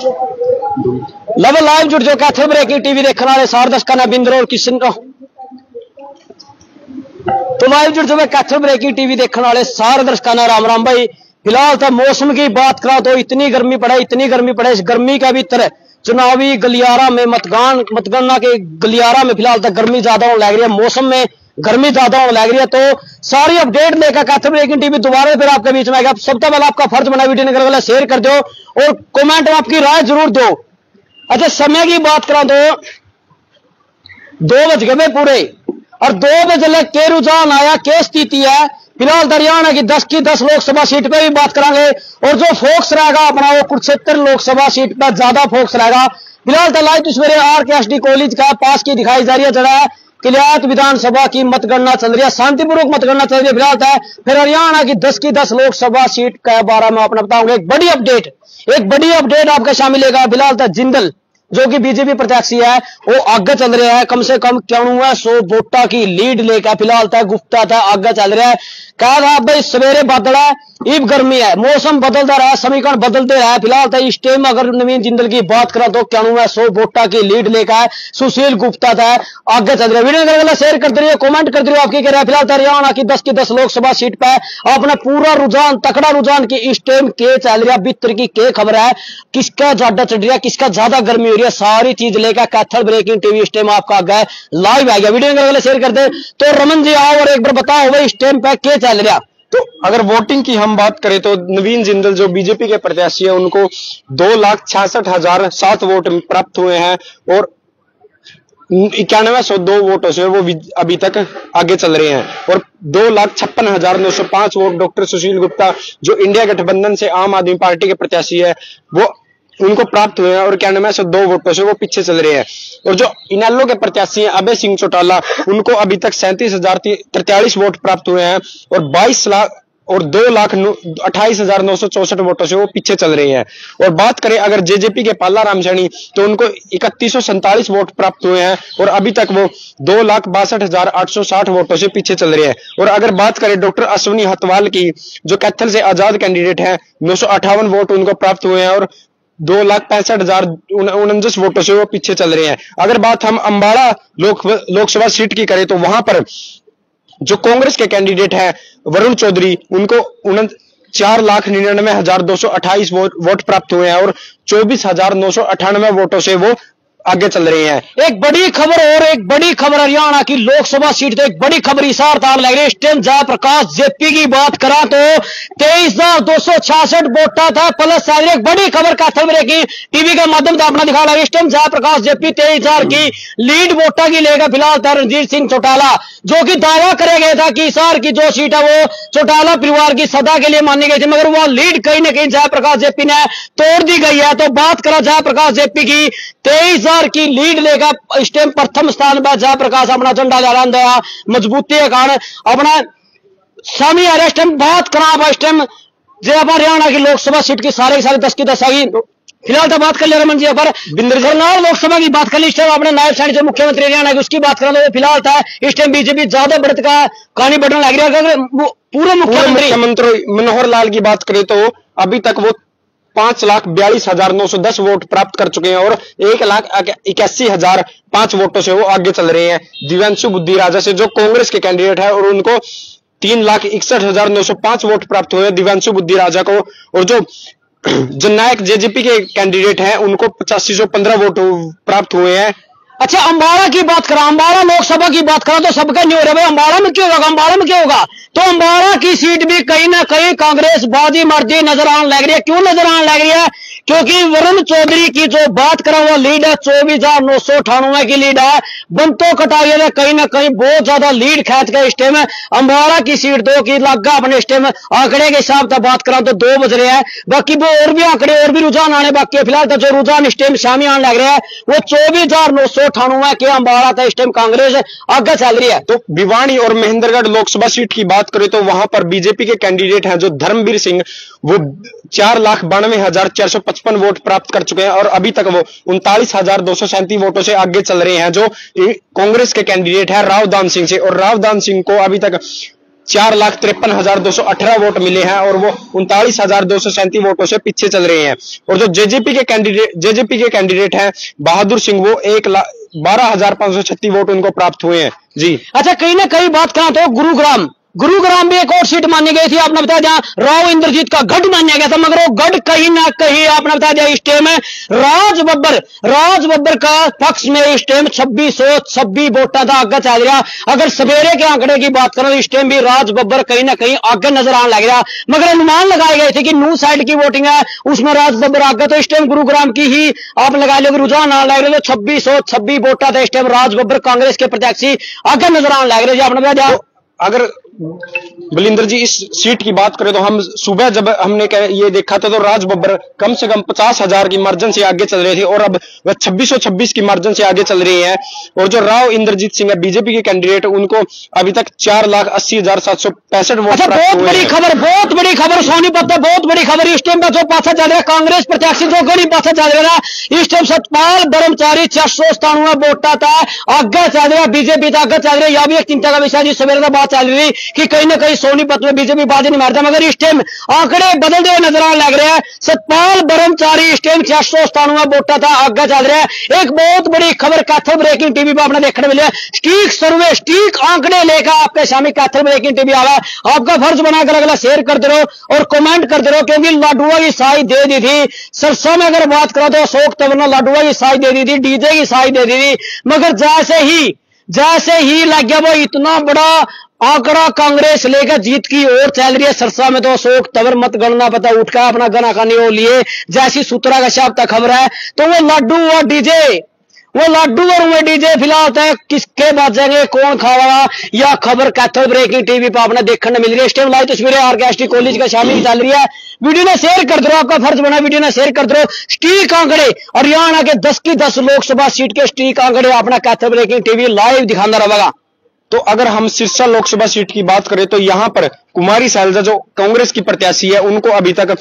Love live जुड़ जो Kaithal breaking TV देखने वाले सारे दर्शकों ने बिंद्रो और किशन को तो लाइव जुड़ जो कैथल ब्रेकिंग टीवी देखने वाले सारे दर्शकों ने राम राम भाई। फिलहाल तो मौसम की बात करा तो इतनी गर्मी पड़े इस गर्मी का भी तरह चुनावी गलियारा में मतगणना के गलियारा में फिलहाल तक गर्मी ज्यादा होने लग रही है, मौसम में गर्मी ज्यादा होने लग रही है। तो सारी अपडेट लेकर कैथल ब्रेकिंग टीवी दोबारा फिर आपके बीच में आएगा। सबसे पहले आपका फर्ज बना वीडियो निकल वाला शेयर कर दो और कमेंट में आपकी राय जरूर दो। अच्छा, समय की बात करा तो 2 बज गए पूरे और 2 बजे के रुझान आया, क्या स्थिति है फिलहाल हरियाणा की 10 लोकसभा सीट पे भी बात करेंगे और जो फोकस रहेगा अपना वो कुरुक्षेत्र लोकसभा सीट पर ज्यादा फोकस रहेगा। फिलहाल तो लाइव सवेरे RKSD कॉलेज का पास की दिखाई जा रही है, जरा किलियात विधानसभा की मतगणना चल रही है, शांतिपूर्वक मतगणना चल रही है फिलहाल है। फिर हरियाणा की 10 लोकसभा सीट के बारे में अपना बताऊंगा एक बड़ी अपडेट आपके शामिल लेगा। फिलहाल तो जिंदल जो कि बीजेपी प्रत्याशी है वो आगे चल रहा है, कम से कम 9100 वोटा की लीड लेकर फिलहाल तक गुफ्ता था आगे चल रहा है। कहा था भाई सवेरे बादल है, ईब गर्मी है, मौसम बदलता रहा, समीकरण बदलते रहा। फिलहाल तो इस टाइम अगर नवीन जिंदल की बात करा तो 9100 वोटा की लीड लेकर सुशील गुप्ता था आगे चल रहा है। वीडियो करके शेयर करते रहिए, कमेंट करते रहिए आपकी कह रहा है। फिलहाल हरियाणा की 10 लोकसभा सीट पर अपना पूरा रुझान तकड़ा रुझान की इस टाइम के चल रहा है, भीतर की के खबर है, किसका ज्यादा चढ़ रहा है, किसका ज्यादा गर्मी हो रही है, सारी चीज लेकर कैथल ब्रेकिंग टीवी इस टाइम आपका आगे लाइव आ गया। वीडियो करके शेयर कर दे। तो रमन जी आओ और एक बार बताओ भाई इस टाइम पे क्या चल रहा। तो अगर वोटिंग की हम बात करें तो नवीन जिंदल जो बीजेपी के प्रत्याशी है उनको 2,66,007 वोट प्राप्त हुए हैं और 9102 वोटों से वो अभी तक आगे चल रहे हैं और 2,56,905 वोट डॉक्टर सुशील गुप्ता जो इंडिया गठबंधन से आम आदमी पार्टी के प्रत्याशी है वो उनको प्राप्त हुए हैं और 9102 वोटों से वो पीछे चल रहे हैं। और जो इनेलो के प्रत्याशी हैं अभय सिंह चौटाला उनको अभी तक 37,043 वोट प्राप्त हुए हैं और 22 लाख और 2,28,964 वोटों से वो पीछे चल रहे हैं। और बात करें अगर जेजेपी के पाला राम सैनी तो उनको 3147 वोट प्राप्त हुए हैं और अभी तक वो 2,62,860 वोटों से पीछे चल रहे हैं। और अगर बात करें डॉक्टर अश्विनी हतवाल की जो कैथल से आजाद कैंडिडेट है 958 वोट उनको प्राप्त हुए हैं और 2,65,049 वोटों से वो पीछे चल रहे हैं। अगर बात हम अंबाला लोकसभा सीट की करें तो वहां पर जो कांग्रेस के कैंडिडेट हैं वरुण चौधरी उनको 4,99,228 वोट प्राप्त हुए हैं और 24,998 वोटों से वो आगे चल रहे हैं। एक बड़ी खबर हरियाणा की लोकसभा सीट तो एक बड़ी खबर इशार तार लग रही है। इस टाइम जयप्रकाश जेपी की बात करा तो 23,266 वोटा था प्लस सैलरी। एक बड़ी खबर कैथल ब्रेकिंग टीवी के माध्यम से अपना दिखा रहा है। इस टाइम जयप्रकाश जेपी 23,000 की लीड वोटा की लेगा फिलहाल रणजीत सिंह चौटाला जो कि दावा करे गया था कि इशार की जो सीट है वो चौटाला परिवार की सदा के लिए मानी गई थी, मगर वह लीड कहीं ना कहीं जयप्रकाश जेपी ने तोड़ दी गई है। तो बात करा जयप्रकाश जेपी की 23,000 की लीड लेकर इस टाइम प्रथम स्थान पर जयप्रकाश अपना झंडा लहरा दिया मजबूती के कारण अपना स्वामी है। इस टाइम बात करा इस टाइम जो हरियाणा की लोकसभा सीट की सारे 10 की 10 आगी। फिलहाल तो बात कर लिया रमन जी पर बिंद्रगढ़ लोकसभा की बात कर ली। इस टाइम अपने नायब सैनी जो मुख्यमंत्री हरियाणा की उसकी बात करें तो फिलहाल था इस टाइम बीजेपी ज्यादा बढ़त का कहानी बढ़ने लग रही है। अगर पूर्व मुख्यमंत्री मनोहर लाल की बात करें तो अभी तक वो 5,42,910 वोट प्राप्त कर चुके हैं और 1,81,005 वोटों से वो आगे चल रहे हैं दिव्यांशु बुद्धि राजा से जो कांग्रेस के कैंडिडेट है और उनको 3,61,905 वोट प्राप्त हुए दिव्यांशु बुद्धि राजा को। और जो जननायक जेजेपी के कैंडिडेट हैं उनको 8515 वोट प्राप्त हुए हैं। अच्छा, अंबाला की बात करा, अंबाला लोकसभा की बात करा तो सबका नहीं हो रहा भाई अंबाला में क्या होगा, अंबाला में क्या होगा। तो अंबाला की सीट भी कहीं ना कहीं कांग्रेस बाजी मारती नजर आने लग रही है। क्यों नजर आने लग रही है? क्योंकि वरुण चौधरी की जो बात करा वो लीड है 24,998 की लीड है। बंतो कटारिया ने कहीं ना कहीं बहुत ज्यादा लीड खींच के इस टाइम अंबाला की सीट 2 की लगा अपने इस टाइम आंकड़े के हिसाब से बात करा तो 2 बज रहे हैं। बाकी वो और भी आंकड़े और भी रुझान आने बाकी है। फिलहाल तो जो रुझान इस टाइम सामने आने लग रहे हैं वो 24,998 के अंबाला था इस टाइम कांग्रेस आगे चल रही है। तो भिवानी और महेंद्रगढ़ लोकसभा सीट की बात करें तो वहां पर बीजेपी के कैंडिडेट हैं जो धर्मवीर सिंह वो 4,92,455 वोट प्राप्त कर चुके हैं और अभी तक वो 39,237 वोटों से आगे चल रहे हैं। जो कांग्रेस के कैंडिडेट है राव दान सिंह से और राव दान सिंह को अभी तक 4,53,218 वोट मिले हैं और वो 39,237 वोटों से पीछे चल रहे हैं। और जो जेजेपी के कैंडिडेट हैं बहादुर सिंह, वो 1,12,536 वोट उनको प्राप्त हुए हैं। जी अच्छा, कहीं ना कहीं बात करा तो गुरुग्राम भी एक और सीट मानी गई थी, आपने बताया जहां राव इंद्रजीत का गढ़ माना गया था, मगर वो गढ़ कहीं ना कहीं आपने बताया जाए इस टाइम राज बब्बर का पक्ष में इस टाइम 2626 वोटा था आगे चल रहा। अगर सवेरे के आंकड़े की बात करें तो इस टाइम भी राज बब्बर कहीं ना कहीं आगे नजर आने लग रहा, मगर अनुमान लगाए गए थे कि न्यू साइड की वोटिंग है उसमें राज बब्बर आगे, तो इस टाइम गुरुग्राम की ही आप लगा लो रुझान आने लग रहे, तो 2626 वोटा था इस टाइम राज बब्बर कांग्रेस के प्रत्याशी आगे नजर आने लग रहे। आपने बताया अगर बलिंदर जी इस सीट की बात करें तो हम सुबह जब हमने ये देखा था तो राज बब्बर कम से कम 50,000 की मार्जिन से आगे चल रहे थे और अब वह 2626 की मार्जिन से आगे चल रही हैं। और जो राव इंद्रजीत सिंह है बीजेपी के कैंडिडेट, उनको अभी तक 4,80,765 वोट बहुत बड़ी खबर सोनीपत है, बहुत बड़ी खबर इस टाइम जो पासा चल रहा है कांग्रेस प्रत्याशी जो गरीब पासा चल रहा है इस टाइम सतपाल ब्रह्मचारी 497 वोटा था आगे चल रहा है, बीजेपी का आगे चल रहा है। यह भी एक चिंता का विषय जी सवेरे बात चल रही कि कहीं ना कहीं सोनीपत में बीजेपी बाजी नहीं मारता, मगर इस टाइम आंकड़े बदलते हुए नजर आने लग रहे हैं। सतपाल ब्रह्मचारी इस टाइम 497 वोटा था आगे चल रहा है। एक बहुत बड़ी खबर कैथल ब्रेकिंग टीवी पर आपने देखने मिले, स्टीक सर्वे स्टीक आंकड़े लेकर आपके सामने कैथल ब्रेकिंग टीवी आवा। आपका फर्ज बनाकर अगला शेयर करते रहो और कमेंट करते रहो, क्योंकि लाडुआ की साई दे दी थी। सरसा में अगर बात करो तो अशोक तंवर ने लाडुआ की साई दे दी थी, डीजे की साई दे दी थी, मगर जैसे ही लग गया वो इतना बड़ा आंकड़ा कांग्रेस लेकर जीत की ओर चल रही है। सरसा में तो अशोक तंवर मत गणना पता उठ का अपना गना खाने हो लिए जैसी सूत्रा का शाप तक खबर है, तो वो लाडू और डीजे फिलहाल तक किसके बचेंगे कौन खावा, या खबर कैथल ब्रेकिंग टीवी पर आपने देखने मिल रही है। इस टाइम लाइव तस्वीरें आरकेएसटी कॉलेज का शामिल चल रही है। वीडियो ने शेयर कर दो, आपका फर्ज बना वीडियो ने शेयर कर दो। स्टीक आंकड़े हरियाणा के 10 की 10 लोकसभा सीट के स्टीक आंकड़े अपना कैथल ब्रेकिंग टीवी लाइव दिखाना रहेगा। तो अगर हम सिरसा लोकसभा सीट की बात करें तो यहां पर कुमारी सैलजा जो कांग्रेस की प्रत्याशी है उनको अभी तक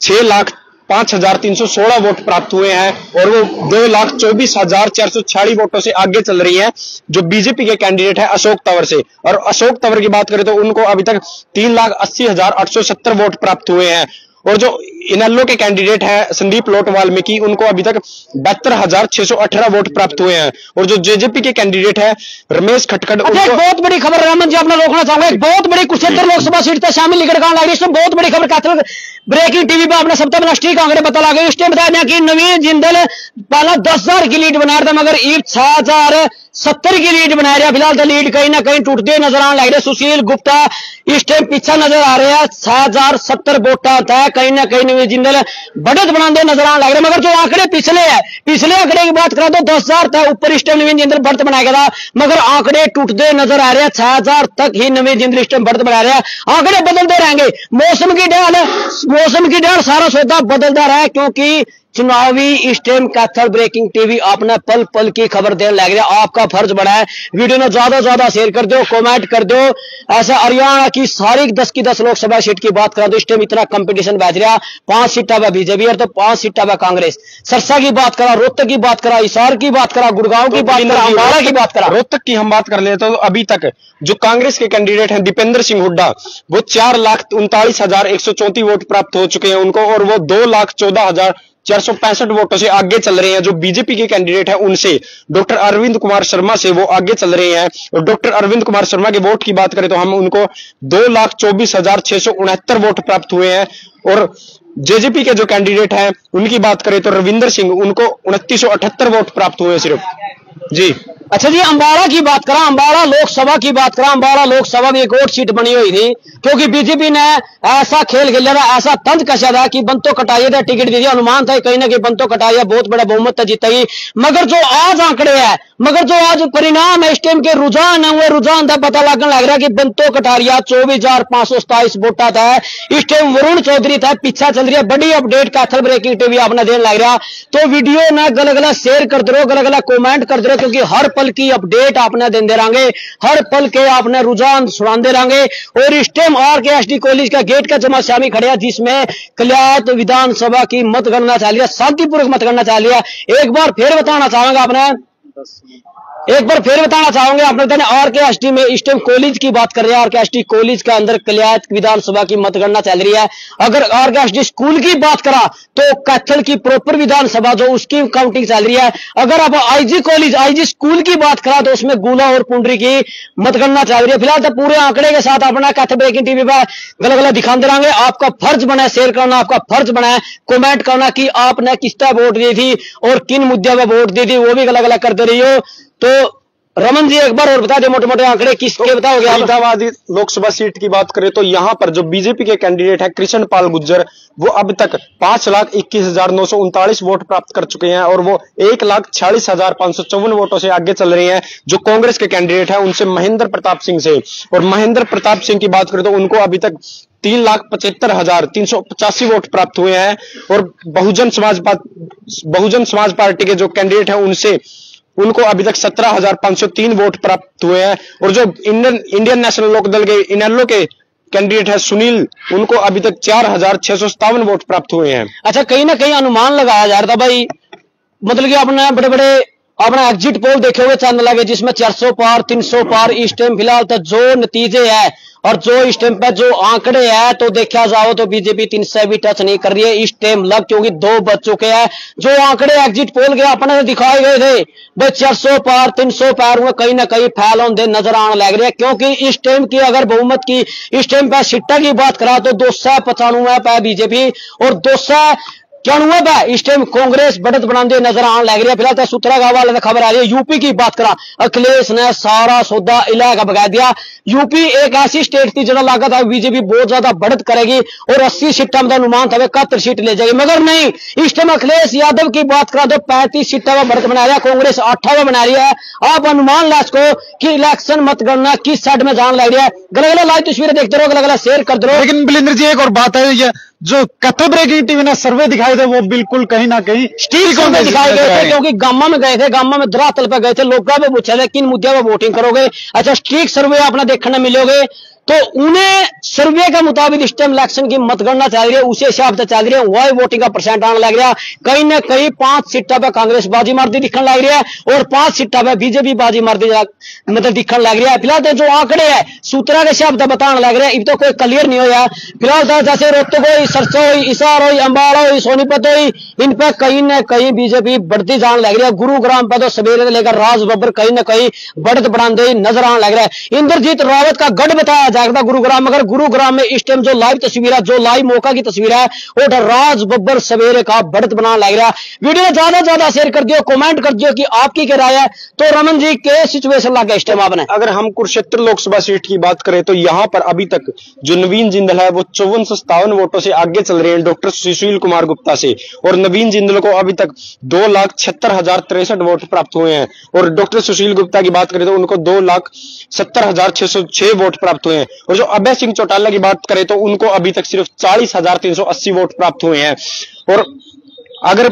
6,05,316 वोट प्राप्त हुए हैं और वो 2,24,446 वोटों से आगे चल रही हैं जो बीजेपी के कैंडिडेट है अशोक तंवर से। और अशोक तंवर की बात करें तो उनको अभी तक 3,80,870 वोट प्राप्त हुए हैं। और जो इनेलो के कैंडिडेट है संदीप लोट वाल्मीकि, उनको अभी तक 72,618 वोट प्राप्त हुए हैं। और जो जेजेपी के कैंडिडेट है रमेश खटखड़, एक बहुत बड़ी खबर रामन जी अपना रोकना चाहूंगा, एक बहुत बड़ी कुरुक्षेत्र लोकसभा सीट तक शामिल निकल कर लग रही है। बहुत बड़ी खबर कैथल ब्रेकिंग टीवी पर आपने सबसे पहला स्टीक आंकड़े पता लगे। इस टाइम बताया कि नवीन जिंदल पहला 10,000 की लीड बना रहा था, मगर ईब 6,070 की लीड बना रहा। फिलहाल तो लीड कहीं ना कहीं टूटते नजर आने लग रहे। सुशील गुप्ता इस टाइम पीछा नजर आ रहे हैं, 6,070 वोटा था, कहीं ना कहीं नवीन जिंदल बढ़त बनाते नजर आने लग रहे। मगर जो आंकड़े पिछले आंकड़े की बात करें तो 10,000 था ऊपर इस टाइम नवीन जिंदल बढ़त बनाया गया था, मगर आंकड़े टूटते नजर आ रहे हैं। 6,000 तक ही नवीन जिंदल इस टाइम बढ़त बना रहे हैं, आंकड़े बदलते रहेंगे। मौसम की ढाल सारा सौदा बदलता रहा है, क्योंकि चुनावी इस टाइम कैथल ब्रेकिंग टीवी अपना पल पल की खबर देने लग रहा है। आपका फर्ज बना है वीडियो ने ज्यादा से ज्यादा शेयर कर दो, कमेंट कर दो। ऐसा हरियाणा की सारी 10 की 10 लोकसभा सीट की बात करें तो इस टाइम इतना कंपटीशन बैठ रहा, 5 सीटा पर बीजेपी और तो 5 सीटा पर कांग्रेस। सरसा की बात करा, रोहतक की बात करा, हिसार की बात करा, गुड़गांव की बात करा, अम्बाला की बात करा। रोहतक की हम बात कर लेते तो अभी तक जो कांग्रेस के कैंडिडेट हैं दीपेंद्र सिंह हुड्डा, वो 4,39,134 वोट प्राप्त हो चुके हैं उनको, और वो 2,14,465 वोटों से आगे चल रहे हैं। जो बीजेपी के कैंडिडेट हैं उनसे डॉक्टर अरविंद कुमार शर्मा से वो आगे चल रहे हैं। और डॉक्टर अरविंद कुमार शर्मा के वोट की बात करें तो हम उनको 2,24,669 वोट प्राप्त हुए हैं। और जेजेपी के जो कैंडिडेट हैं उनकी बात करें तो रविंदर सिंह, उनको 2978 वोट प्राप्त हुए सिर्फ। जी अच्छा जी, अंबाला की बात करा, अंबाला लोकसभा की बात करा, अंबाला लोकसभा में एक और सीट बनी हुई थी, क्योंकि बीजेपी ने ऐसा खेल खेला था, ऐसा तंज कसा था कि बंतो कटाइए था, टिकट दीजिए। अनुमान था कहीं ना कहीं बंतो कटाइए बहुत बड़ा बहुमत था जीतेगी, मगर जो आज आंकड़े है, मगर जो आज परिणाम है इस टाइम के रुझान है, वो रुझान था पता लगने लग रहा है कि बंतो कटारिया 24,527 वोटा था। इस टाइम वरुण चौधरी था पीछा चल रही है। बड़ी अपडेट कैथल ब्रेकिंग टीवी आपने देने लग रहा, तो वीडियो ना गलगला शेयर कर दो, गलगला कमेंट कर दो, क्योंकि हर पल की अपडेट आपने देते रहेंगे, हर पल के आपने रुझान सुनाते रहेंगे। और इस टाइम आरकेएसटी कॉलेज का गेट का जमा शामी खड़े हैं, जिसमें कल्यात विधानसभा की मतगणना चल रही है, शांतिपूर्वक मतगणना चल रही है। एक बार फिर बताना चाहूंगा आपने एक बार फिर बताना चाहूंगे आप लोग RKST में इस टाइम कॉलेज की बात कर रहे हैं। RKST कॉलेज के अंदर कलियात विधानसभा की मतगणना चल रही है। अगर RKST स्कूल की बात करा तो कैथल की प्रॉपर विधानसभा जो उसकी काउंटिंग चल रही है। अगर आप IG कॉलेज IG स्कूल की बात करा तो उसमें गुला और पुंडरी की मतगणना चल रही है। फिलहाल तो पूरे आंकड़े के साथ अपना कैथल ब्रेकिंग टीवी पर गलत गलत दिखाते रहेंगे। आपका फर्ज बना है शेयर करना, आपका फर्ज बना है कमेंट करना कि आपने किस तरह वोट दी थी और किन मुद्दों पर वोट दी थी, वो भी गलत गलत करते रही हो। तो रमन जी एक बार और बता दे मोटे मोटे आंकड़े किसके बताओगे? फरीदाबाद लोकसभा सीट की बात करें तो यहां पर जो बीजेपी के कैंडिडेट है कृष्ण पाल गुर्जर, वो अब तक 5,21,939 वोट प्राप्त कर चुके हैं और वो 1,46,554 वोटों से आगे चल रहे हैं। जो कांग्रेस के कैंडिडेट है उनसे महेंद्र प्रताप सिंह से, और महेंद्र प्रताप सिंह की बात करें तो उनको अभी तक 3,75,385 वोट प्राप्त हुए हैं। और बहुजन समाज पार्टी के जो कैंडिडेट है उनको अभी तक 17,503 वोट प्राप्त हुए हैं। और जो इंडियन नेशनल लोकदल के इनेलो के कैंडिडेट है सुनील, उनको अभी तक 4,657 वोट प्राप्त हुए हैं। अच्छा, कहीं ना कहीं अनुमान लगाया जा रहा था भाई, मतलब कि आपने बड़े बड़े अपना एग्जिट पोल देखे हुए चैनल लगे जिसमें 400 पार 300 पार इस टाइम फिलहाल तो जो नतीजे है और जो इस टाइम पर जो आंकड़े हैं तो देखा जाओ तो बीजेपी 300 भी टच नहीं कर रही है इस टाइम लग, क्योंकि 2 बज चुके हैं। जो आंकड़े एग्जिट पोल के अपने दिखाए गए थे भाई 400 पार 300 पार वो कहीं ना कहीं फैल होंगे नजर आने लग रहे हैं। क्योंकि इस टाइम की अगर बहुमत की इस टाइम पर सीटा की बात करा तो 295 पे बीजेपी और 294 पे इस टाइम कांग्रेस बढ़त बनाते नजर आने लग रही है। फिलहाल सूत्रा का हवाले से खबर आ रही है। यूपी की बात करा, अखिलेश ने सारा सौदा इलाका बगा दिया। यूपी एक ऐसी स्टेट थी जहां लगा था बीजेपी बहुत ज्यादा बढ़त करेगी और 80 सीटा में अनुमान था 71 सीट ले जाएगी, मगर नहीं। इस टाइम अखिलेश यादव की बात करा तो 35 सीटा में बढ़त बना रहा है, कांग्रेस 8वां बना रही है। आप अनुमान ला सको कि इलेक्शन मतगणना किस साइड में जाने लग रही है। गलत गलत लाइव तस्वीरें देखते रहो, गलत गलत शेयर करते रहो। लेकिन बलिंदर जी एक और बात है, जो कैथल ब्रेकिंग टीवी ने सर्वे दिखाए थे वो बिल्कुल कहीं ना कहीं स्टील सर्वे दिखाए गए थे, क्योंकि गामा में गए थे, गामा में धरातल पे गए थे, लोगों पे पूछा था किन मुद्दों पर वोटिंग करोगे। अच्छा, स्ट्रीक सर्वे अपना देखने मिलोगे तो उन्हें सर्वे के मुताबिक इस टाइम इलेक्शन की मतगणना चल रही है, उसी हिसाब से चल रही है। वही वोटिंग का परसेंट आने लग रहा है। कहीं ना कहीं 5 सीटा पे कांग्रेस बाजी मारती दिखने लग रही है और 5 सीटा पे बीजेपी बाजी मारती मतलब दिखने लग रही है। फिलहाल तो जो आंकड़े है सूत्रा के शब्द बताने लग रहे हैं, अब तो कोई क्लियर नहीं होया। फिलहाल तो जैसे रोहतक हो, सरसों हो, हिसार हो, अंबाला हो, सोनीपत हो, इन पर कहीं ना कहीं बीजेपी बढ़ती जाने लग रही है। गुरुग्राम पर तो सवेरे लेकर राज बब्बर कहीं ना कहीं बढ़त बढ़ाते नजर आने लग रहा है। इंद्रजीत रावत का गढ़ बताया जाएगा गुरुग्राम, मगर गुरुग्राम में इस टाइम जो लाइव तस्वीर है, जो लाइव मौका की तस्वीर है, वो राज बब्बर सवेरे का बढ़त बनाने लग रहा है। वीडियो ज्यादा से ज्यादा शेयर कर दियो, कमेंट कर दियो कि आपकी क्या राय है। तो रमन जी के सिचुएशन लगा इस टाइम आपने? अगर हम कुरुक्षेत्र लोकसभा सीट की बात करें तो यहां पर अभी तक जो नवीन जिंदल है वो 5457 वोटों से आगे चल रहे हैं डॉक्टर सुशील कुमार गुप्ता से, और नवीन जिंदल को अभी तक 2,76,063 वोट प्राप्त हुए हैं। और डॉक्टर सुशील गुप्ता की बात करें तो उनको 2,70,606 वोट प्राप्त हुए हैं। और जो अभय सिंह चौटाला की बात करें तो उनको अभी तक सिर्फ 40,380 वोट प्राप्त हुए हैं। और अगर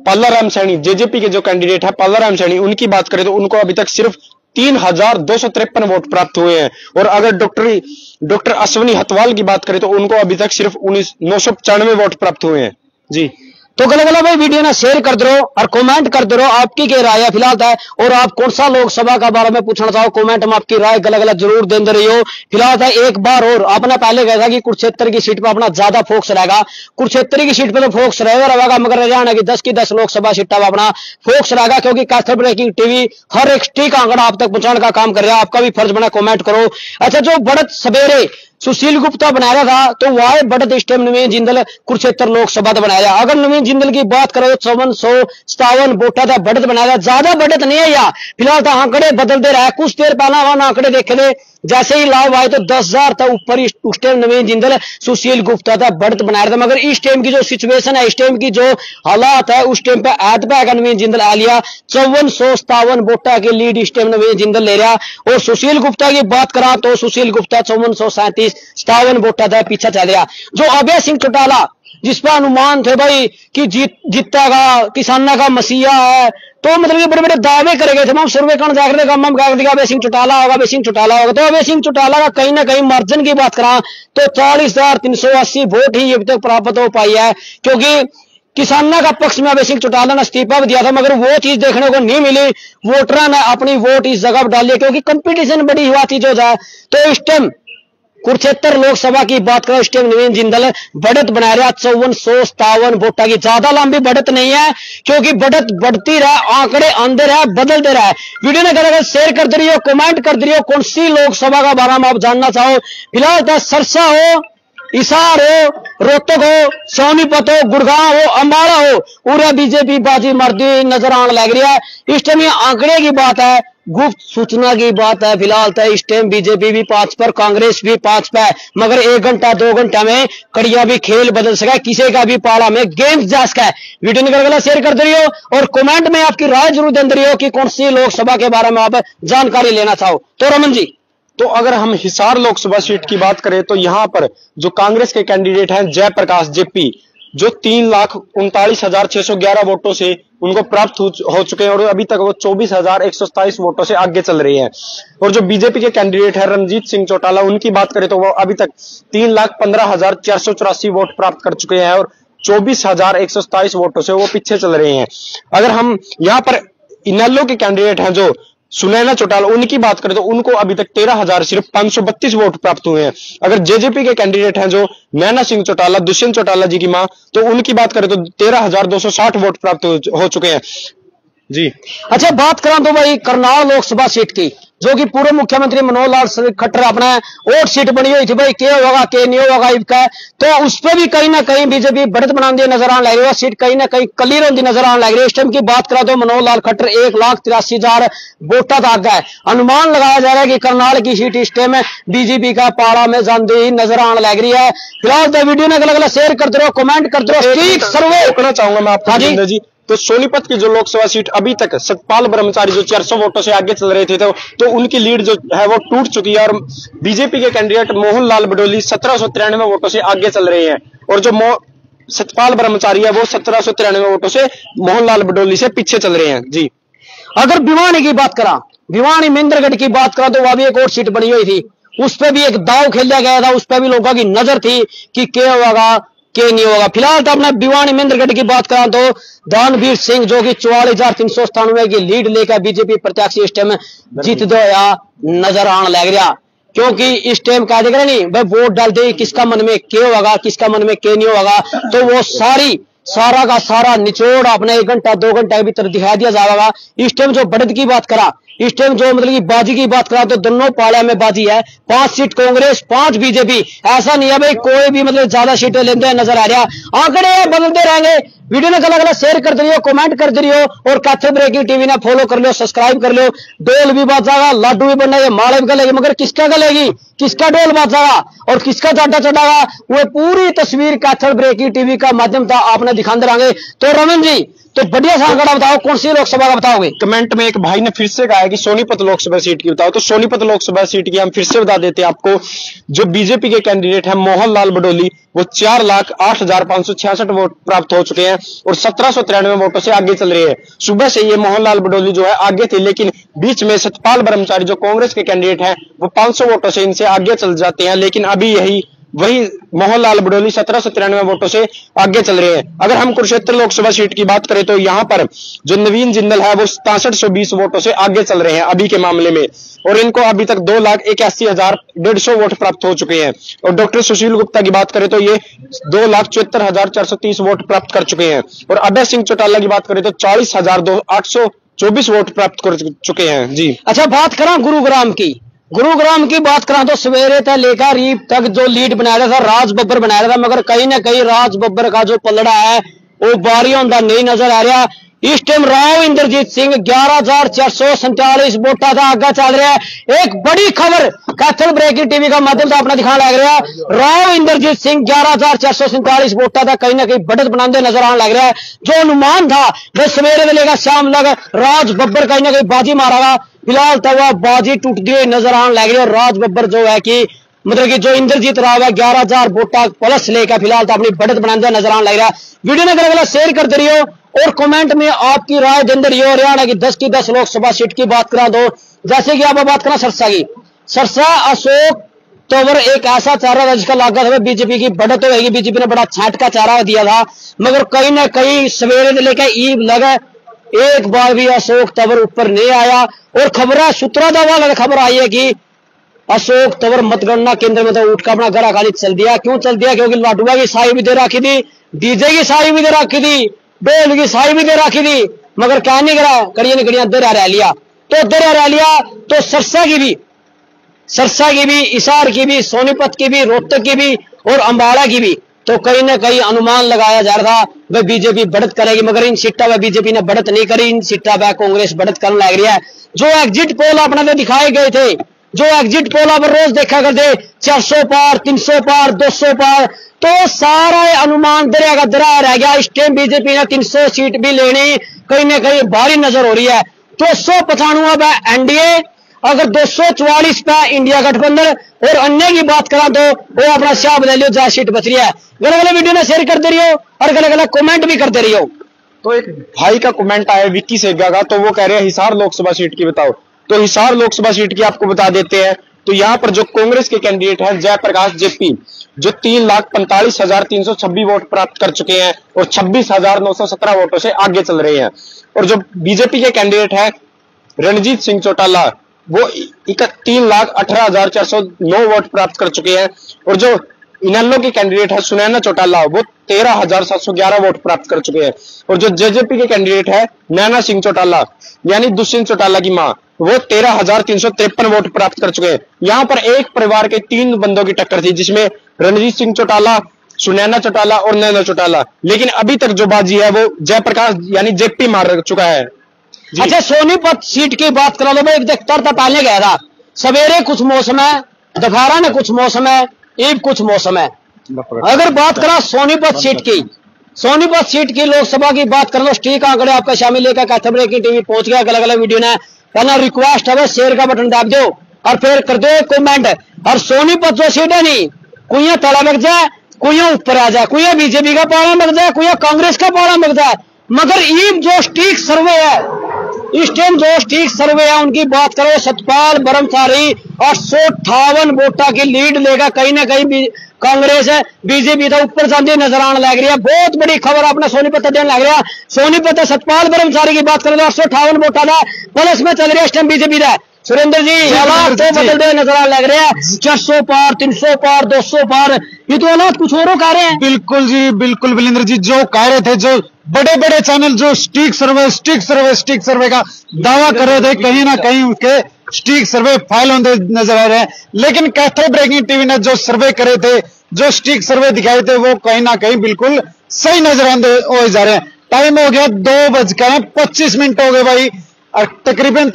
पल्लाराम सैनी जेजेपी के जो कैंडिडेट है पल्लाराम सैनी, उनकी बात करें तो उनको अभी तक सिर्फ 3,253 वोट प्राप्त हुए हैं। और अगर डॉक्टर अश्विनी हतवाल की बात करें तो उनको अभी तक सिर्फ 995 वोट प्राप्त हुए हैं। जी, तो गलत भाई वीडियो ना शेयर कर दो और कमेंट कर दो आपकी क्या राय है फिलहाल है, और आप कौन सा लोकसभा का बारे में पूछना चाहो कमेंट में आपकी राय गलत गलत जरूर देते रही हो। फिलहाल है एक बार और आपने पहले कहा था कि कुरुक्षेत्र की सीट पर अपना ज्यादा फोकस रहेगा, कुरुक्षेत्र की सीट पर तो फोकस रहेगा, मगर हरियाणा की 10 की 10 लोकसभा सीट पर अपना फोकस रहेगा, क्योंकि कैथल ब्रेकिंग टीवी हर एक स्टिक आंकड़ा आप तक पहुंचाने का काम कर रहा है। आपका भी फर्ज बना कमेंट करो। अच्छा, जो बढ़त सवेरे सुशील गुप्ता बनाया था तो वह बढ़त इस टाइम नवीन जिंदल कुरुक्षेत्र लोकसभा बनाया। अगर नवीन जिंदल की बात करो 5457 वोटा था बढ़त बनाया, ज्यादा बढ़त नहीं है। या फिलहाल तो आंकड़े बदलते रहे, कुछ देर पहला वहां आंकड़े देखे थे, जैसे ही लाइव आए तो 10,000 था ऊपर उस टाइम नवीन जिंदल सुशील गुप्ता था बढ़त बनाया था। मगर इस टाइम की जो सिचुएशन है, इस टाइम की जो हालात है, उस टाइम पे ऐतबा का नवीन जिंदल आ लिया 5457 वोटा की लीड इस टाइम नवीन जिंदल ले रहा। और सुशील गुप्ता की बात करा तो सुशील गुप्ता 5457 वोटा था पीछा चल रहा। जो अभय सिंह चौटाला जिस पर अनुमान थे भाई कि जीतेगा, किसाना का मसीहा है, तो मतलब ये बड़े बड़े दावे करे गए थे। हम सर्वे करने जाकर अभय सिंह चौटाला होगा, अभय सिंह चौटाला होगा। तो अभय सिंह चौटाला का कहीं ना कहीं मार्जिन की बात करा तो 40,380 वोट ही अब तक प्राप्त हो पाई है, क्योंकि किसानों का पक्ष में अभय सिंह चौटाला ने इस्तीफा भी दिया था, मगर वो चीज देखने को नहीं मिली। वोटरों ने अपनी वोट इस जगह पर डाली क्योंकि कंपटीशन बड़ी हुआ थी जो था। तो इस टाइम कुरुक्षेत्र लोकसभा की बात करें, इस टाइम नवीन जिंदल बढ़त बना रहा 5457 वोटा की। ज्यादा लंबी बढ़त नहीं है क्योंकि बढ़त बढ़ती रहा, आंकड़े आंदे रहे, बदलते रहे। वीडियो ने अगर शेयर कर दे रही हो, कमेंट कर दे रही हो, कौन सी लोकसभा का बारे में आप जानना चाहो। फिलहाल तो सरसा हो, हिसार हो, रोहतक हो, सोनीपत हो, गुड़गांव हो, अम्बाला हो, पूरा बीजेपी बाजी मरती नजर आने लग रही है। इस टाइम ये आंकड़े की बात है, गुप्त सूचना की बात है। फिलहाल तो इस टाइम बीजेपी भी 5 पर, कांग्रेस भी 5 पर, मगर 1 घंटा 2 घंटा में कड़िया भी खेल बदल सका, किसी का भी पाला में गेम जा सका है। वीडियो निकल शेयर कर दे रही हो और कमेंट में आपकी राय जरूर दे रही हो कि कौन सी लोकसभा के बारे में आप जानकारी लेना चाहो। तो रमन जी, तो अगर हम हिसार लोकसभा सीट की बात करें तो यहां पर जो कांग्रेस के कैंडिडेट हैं जयप्रकाश जेपी, जो 3,39,611 वोटों से उनको प्राप्त हो चुके हैं और अभी तक वो 24,127 वोटों से आगे चल रहे हैं। और जो बीजेपी के कैंडिडेट है रणजीत सिंह चौटाला, उनकी बात करें तो वो अभी तक 3,15,484 वोट प्राप्त कर चुके हैं और 24,127 वोटों से वो पीछे चल रहे हैं। अगर हम यहाँ पर इनेलो के कैंडिडेट हैं जो सुनैना चौटाला, उनकी बात करें तो उनको अभी तक 13,532 वोट प्राप्त हुए हैं। अगर जेजेपी के कैंडिडेट हैं जो नैना सिंह चौटाला, दुष्यंत चौटाला जी की मां, तो उनकी बात करें तो 13,260 वोट प्राप्त हो चुके हैं जी। अच्छा, बात करें तो भाई करनाल लोकसभा सीट की, जो कि पूर्व मुख्यमंत्री मनोहर लाल खट्टर अपना वोट सीट बनी हुई थी, भाई क्या होगा क्या नहीं होगा इसका, तो उस पर भी कहीं ना कहीं बीजेपी बढ़त बनाने नजर आने लग रही है, सीट कहीं ना कहीं क्लियर होती नजर आने लग रही है। इस टाइम की बात करें तो मनोहर लाल खट्टर 1,83,000 वोटा तक है। अनुमान लगाया जा रहा है कि करनाल की सीट इस टाइम बीजेपी का पाड़ा में जाती ही नजर आने लग रही है। फिलहाल तो वीडियो ने अलग अलग शेयर करते रहो, कमेंट करते रहो, ठीक सर्वे रोकना चाहूंगा मैं आपको जी। तो सोनीपत की जो लोकसभा सीट अभी तक सतपाल ब्रह्मचारी जो 400 वोटों से आगे चल रहे थे तो उनकी लीड जो है वो टूट चुकी है और बीजेपी के कैंडिडेट मोहन लाल बडोली 1793 वोटों से आगे चल रहे हैं और जो सतपाल ब्रह्मचारी है वो 1793 वोटों से मोहन लाल बडोली से पीछे चल रहे हैं जी। अगर भिवानी की बात करा, भिवानी महेंद्रगढ़ की बात करा तो वह भी एक और सीट बनी हुई थी, उस पर भी एक दाव खेला गया था, उस पर भी लोगों की नजर थी कि क्या होगा क्या नहीं होगा। फिलहाल तो अपने भिवानी महेंद्रगढ़ की बात करा तो दानवीर सिंह जो कि 44,397 की लीड लेकर बीजेपी प्रत्याशी इस टाइम जीत दो या नजर आने लग रहा, क्योंकि इस टाइम क्या देख रहे नहीं भाई, वोट डाल दे किसका मन में क्या होगा किसका मन में क्या नहीं होगा, तो वो सारा का सारा निचोड़ अपने 1 घंटा 2 घंटा के भीतर दिखा दिया जाएगा। इस टाइम जो बढ़त की बात करा, इस टाइम जो मतलब की बाजी की बात करा तो दोनों पालिया में बाजी है, 5 सीट कांग्रेस 5 बीजेपी। ऐसा नहीं है भाई कोई भी मतलब ज्यादा सीटें लेते नजर आ रहा, आंकड़े बदलते रहेंगे। वीडियो में अलग अलग शेयर करते रहिए, कमेंट करते रहिए और कैथल ब्रेकिंग टीवी ने फॉलो कर लो, सब्सक्राइब कर लो। डोल भी बाजागा, लाडू भी बनना, माले भी गलेगी, मगर किसका गलेगी, किसका डोल बाजागा और किसका चाटा चढ़ागा, वो पूरी तस्वीर कैथल ब्रेकिंग टीवी का माध्यम था आपने दिखाते रहेंगे। तो रमन जी, तो बढ़िया सा आंकड़ा बताओ, कौन सी लोकसभा का बताओगे। कमेंट में एक भाई ने फिर से कहा है कि सोनीपत लोकसभा सीट की बताओ, तो सोनीपत लोकसभा सीट की हम फिर से बता देते हैं आपको। जो बीजेपी के कैंडिडेट है मोहन लाल बडोली, वो 4,08,566 वोट प्राप्त हो चुके हैं और 1793 वोटों से आगे चल रहे हैं। सुबह से ये मोहन लाल बडोली जो है आगे थे, लेकिन बीच में सतपाल ब्रह्मचारी जो कांग्रेस के कैंडिडेट हैं वो 500 वोटों से इनसे आगे चल जाते हैं, लेकिन अभी वही मोहन लाल बडोली 1793 वोटों से आगे चल रहे हैं। अगर हम कुरुक्षेत्र लोकसभा सीट की बात करें तो यहाँ पर जो नवीन जिंदल है वो 6720 वोटों से आगे चल रहे हैं अभी के मामले में, और इनको अभी तक 2,81,150 वोट प्राप्त हो चुके हैं। और डॉक्टर सुशील गुप्ता की बात करें तो ये 2,74,430 वोट प्राप्त कर चुके हैं। और अभय सिंह चौटाला की बात करें तो 40,824 वोट प्राप्त कर चुके हैं जी। अच्छा, बात करा गुरुग्राम की बात करा तो सवेरे तक लेकर रीप तक जो लीड बनाया था राज बब्बर बनाया था, मगर कहीं ना कहीं राज बब्बर का जो पलड़ा है वो बारी होता नहीं नजर आ रहा। इस टाइम राव इंद्रजीत सिंह 11,447 वोटा था आगे चल रहा है। एक बड़ी खबर कैथल ब्रेकिंग टीवी का माध्यम से अपना दिखाने लग रहा है, राव इंद्रजीत सिंह 11,447 वोटा था कहीं ना कहीं बढ़त बनाते नजर आने लग रहा है। जो अनुमान था वह सवेरे से लेकर शाम तक राज बब्बर कहीं ना कहीं बाजी मारेगा, फिलहाल तो वह बाजी टूटती हुई नजर आने लग रही है। और राज बब्बर जो है कि मतलब कि जो इंद्रजीत राव है 11,000 वोटा प्लस लेकर फिलहाल तो अपनी बढ़त बनाते नजर आने लग रहा है। वीडियो ने अलग अलग शेयर करते रहिए और कमेंट में आपकी राय देते रहिए। हरियाणा की 10 की 10 लोकसभा सीट की बात करा दो, जैसे कि आप बात करा सरसा की, सरसा अशोक तो अगर एक ऐसा चारा था जिसका लागत हमें बीजेपी की बढ़त होगी, बीजेपी ने बड़ा छांट का चारा दिया था, मगर कहीं ना कहीं सवेरे से लेकर ईद लगा एक बार भी अशोक तंवर ऊपर नहीं आया। और खबर सूत्रा दावा खबर आई है कि अशोक तंवर मतगणना केंद्र में तो उठ कर अपना घर खाली चल दिया। क्यों चल दिया? क्योंकि लाडुआ की साई भी दे रखी थी, डीजे की साई भी दे रखी थी, ढोल की साई भी दे रखी थी, मगर क्या नहीं करा, कड़िया ने कड़िया दर रह लिया। तो दर रह लिया तो सरसा की भी, हिसार की भी, सोनीपत की भी, रोहतक की भी और अंबाला की भी। तो कहीं ना कहीं अनुमान लगाया जा रहा था वह बीजेपी बढ़त करेगी, मगर इन सीटा वह बीजेपी ने बढ़त नहीं करी, इन सीटा वह कांग्रेस बढ़त करने लग रही है। जो एग्जिट पोल अपने तो दिखाए गए थे, जो एग्जिट पोल आप रोज देखा करते 400 पार, 300 पार, 200 पार, तो सारा अनुमान दरा रह गया। इस टाइम बीजेपी ने 300 सीट भी लेनी कहीं ना कहीं भारी नजर हो रही है। 295 पे एनडीए, अगर 244 पे इंडिया गठबंधन और अन्य की बात करा तो वो अपना शाह बदल लियो, जहाँ सीट बच रही है। गलत वीडियो ने शेयर करते रहियो और गलत कमेंट भी करते रहियो। तो एक भाई का कमेंट आया विक्की सेगा का, तो वो कह रहे हैं हिसार लोकसभा सीट की बताओ। तो हिसार लोकसभा सीट की आपको बता देते हैं। तो यहाँ पर जो कांग्रेस के कैंडिडेट हैं जयप्रकाश जेपी, जो 3,45,326 वोट प्राप्त कर चुके हैं और 26,917 वोटों से आगे चल रहे हैं। और जो बीजेपी के कैंडिडेट हैं रणजीत सिंह चौटाला, वो 3,18,409 वोट प्राप्त कर चुके हैं। और जो इनेलो के कैंडिडेट है सुनैना चौटाला, वो 13,711 वोट प्राप्त कर चुके हैं। और जो जेजेपी के कैंडिडेट है नैना सिंह चौटाला यानी दुष्यंत चौटाला की मां, वो 13,353 वोट प्राप्त कर चुके हैं। यहां पर एक परिवार के 3 बंदों की टक्कर थी, जिसमें रणजीत सिंह चौटाला, सुनैना चौटाला और नैना चौटाला। लेकिन अभी तक जो बाजी है वो जयप्रकाश यानी जेपी मार चुका है। अच्छा, सोनीपत सीट की बात करा लो, मैं एक देखता था पहले गया था, सवेरे कुछ मौसम है, दोपहर में कुछ मौसम है, ईब कुछ मौसम है। अगर बात करा सोनीपत सीट की, सोनीपत सीट की लोकसभा की बात कर लो, स्टीक आंकड़े आपका शामिल लेकर कैथबरे की टीवी पहुंच गया। अलग अलग वीडियो ने पहला रिक्वेस्ट है शेयर का बटन दाब दो और फिर कर दो कमेंट। और सोनीपत जो सीट है नहीं, कुछ तला लग जाए, कुछ ऊपर आ जाए, कुछ बीजेपी का पाला लग जाए, कुछ कांग्रेस का पाला लग जाए, मगर ईब जो स्टीक सर्वे है, इस टाइम जो स्टीक सर्वे है उनकी बात करो, सतपाल ब्रह्मचारी 858 वोटा की लीड लेगा। कहीं ना कहीं कांग्रेस है बीजेपी तो ऊपर जाती नजर आने लग रही है। बहुत बड़ी खबर अपने सोनीपत देने लग रहा है। सोनीपत सतपाल ब्रह्मचारी की बात करें तो 858 वोटा था, प्लस में चल रही है इस टाइम बीजेपी का। सुरेंद्र जी हालात तो बदलते हुए नजर आने लग रहे हैं, 400 पार, 300 पार, 200 पार, ये तो हालात कुछ और कह रहे हैं। बिल्कुल जी, बिल्कुल विलेंद्र जी, जो कह रहे थे, जो बड़े बड़े चैनल जो स्टिक सर्वे का दावा कर रहे थे, कहीं ना कहीं उनके स्टिक सर्वे फाइल होते नजर आ रहे हैं। लेकिन कैथल ब्रेकिंग टीवी ने जो सर्वे करे थे, जो स्टिक सर्वे दिखाए थे, वो कहीं ना कहीं बिल्कुल सही नजर आते हो जा रहे हैं। टाइम हो गया 2:25 हो गए भाई, और तकरीबन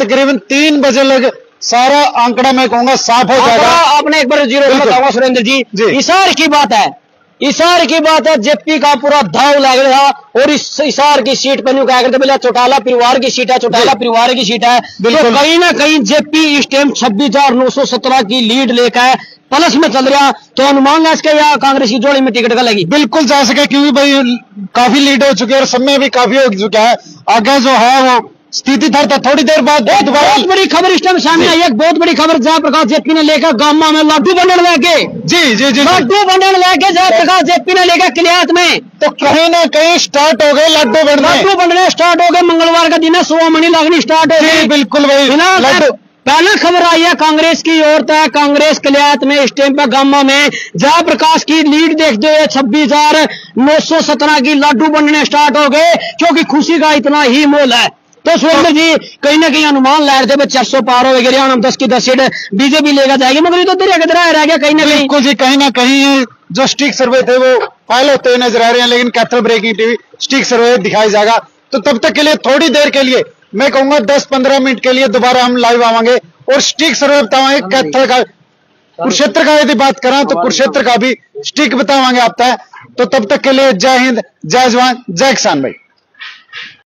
3 बजे लग सारा आंकड़ा मैं कहूंगा साफ हो जाएगा। आपने एक बार जीरो बताऊंगा सुरेंद्र जी, हिसार की बात है, हिसार की बात है, जेपी का पूरा धाव लग रहा और इस हिसार की सीट पर न्यू क्या करते बोले चौटाला परिवार की सीट है, चौटाला परिवार की सीट है। तो कहीं ना कहीं जेपी इस टाइम 26,917 की लीड लेकर प्लस में चल रहा। तो अनुमान है इसके या कांग्रेस की जोड़ी में टिकट का लगी? बिल्कुल जा सके, क्योंकि भाई काफी लीड हो चुकी है और समय भी काफी हो चुका है। आगे जो है वो स्थिति था थोड़ी देर बाद बहुत बड़ी खबर इस टाइम सामने आई है। बहुत बड़ी खबर जयप्रकाश जेपी ने लेकर गामा में लाडू बंडल लेके, जी लाडू बंडल लेके जयप्रकाश जेपी ने लेकर किलियात में, तो कहीं ना कहीं स्टार्ट हो गए लाडू बंडने स्टार्ट हो गए। मंगलवार का दिन है, 100 मनी लगनी स्टार्ट हो गई। बिल्कुल भाई, पहला खबर आई है कांग्रेस की ओर है। कांग्रेस किलियात में इस टाइम पर गामा में जयप्रकाश की लीड देखते हुए 26,917 की लाडू बंडने स्टार्ट हो गए, क्योंकि खुशी का इतना ही मोल है। तो सुरेंद्र जी कहीं ना कहीं अनुमान ला रहे थे 400 पार हो गए, हम 10 की 10 सीट बीजेपी लेकर जाएगी, मगर ये तो दरिया रह गया कहीं ना कहीं। बिल्कुल जी, कहीं ना कहीं जो स्टिक सर्वे थे वो फाइल होते हुए नजर आ रहे हैं, लेकिन कैथल ब्रेकिंग टीवी स्टिक सर्वे दिखाया जाएगा। तो तब तक के लिए थोड़ी देर के लिए मैं कहूंगा 10-15 मिनट के लिए दोबारा हम लाइव आवांगे और स्टिक सर्वे बतावाएंगे कैथल का। कुरुक्षेत्र का यदि बात करें तो कुरुक्षेत्र का भी स्टिक बतावांगे आप तक। तो तब तक के लिए जय हिंद, जय जवान, जय किसान भाई।